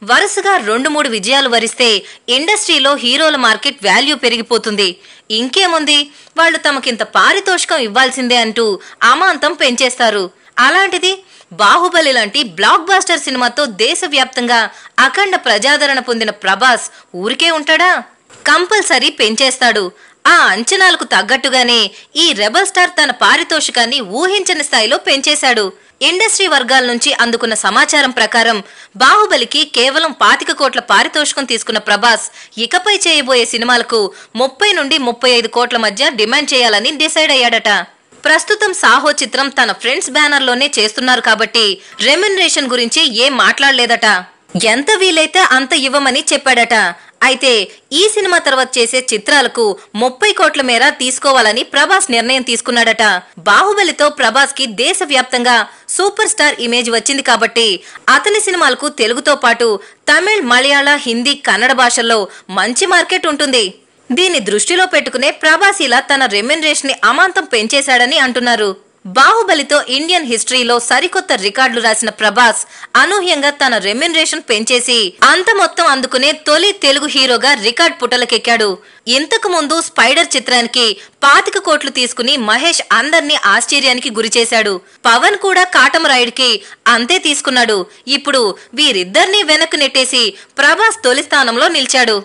వరుసగా 2-3 విజయాలు వరిస్తే ఇండస్ట్రీలో హీరోల మార్కెట్ వాల్యూ పెరిగిపోతుంది. ఇంకేముంది, వాళ్ళు తమకింత పారితోషికం ఇవ్వాల్సిందే అంటూ అమాంతం పెంచేస్తారు. అలాంటిది బాహుబలి లాంటి బ్లాక్ బాస్టర్ సినిమాతో దేశవ్యాప్తంగా అఖండ ప్రజాదరణ పొందిన ప్రభాస్ ఊరికే ఉంటాడా? కంపల్సరీ పెంచేస్తాడు. ఆ అంచనాలకు తగ్గట్టుగానే ఈ రెబల్ స్టార్ తన పారితోషికాన్ని ఊహించని స్థాయిలో పెంచేశాడు. ఇండస్ట్రీ వర్గాల నుంచి అందుకున్న సమాచారం ప్రకారం బాహుబలికి కేవలం 25 కోట్ల పారితోషికం తీసుకున్న ప్రభాస్ ఇకపై చేయబోయే సినిమాలకు 30 నుండి 35 కోట్ల మధ్య డిమాండ్ చేయాలని డిసైడ్ అయ్యాడట. ప్రస్తుతం సాహో చిత్రం తన ఫ్రెండ్స్ బ్యానర్ లోనే చేస్తున్నారు కాబట్టి రెమ్యునరేషన్ గురించి ఏం మాట్లాడలేదట. ఎంత వీలైతే అంత ఇవ్వమని చెప్పాడట. అయితే ఈ సినిమా తర్వాత చేసే చిత్రాలకు 30 కోట్ల మేర తీసుకోవాలని ప్రభాస్ నిర్ణయం తీసుకున్నాడట. బాహుబలితో ప్రభాస్ కి దేశవ్యాప్తంగా సూపర్ స్టార్ ఇమేజ్ వచ్చింది కాబట్టి అతని సినిమాలకు తెలుగుతో పాటు తమిళ్, మలయాళ, హిందీ, కన్నడ భాషల్లో మంచి మార్కెట్ ఉంటుంది. దీన్ని దృష్టిలో పెట్టుకునే ప్రభాస్ ఇలా తన రెమ్యునరేషన్ ని అమాంతం పెంచేశాడని అంటున్నారు. బాహుబలితో ఇండియన్ హిస్టరీలో సరికొత్త రికార్డులు రాసిన ప్రభాస్ అనూహ్యంగా తన రెమ్యునరేషన్ పెంచేసి అంత మొత్తం అందుకునే తొలి తెలుగు హీరోగా రికార్డ్ పుటలకెక్కాడు. ఇంతకు ముందు స్పైడర్ చిత్రానికి 25 కోట్లు తీసుకుని మహేష్ అందర్నీ ఆశ్చర్యానికి గురిచేశాడు. పవన్ కూడా కాటమరాయుడ్ కి అంతే తీసుకున్నాడు. ఇప్పుడు వీరిద్దరినీ వెనక్కు నెట్టేసి ప్రభాస్ తొలి స్థానంలో నిలిచాడు.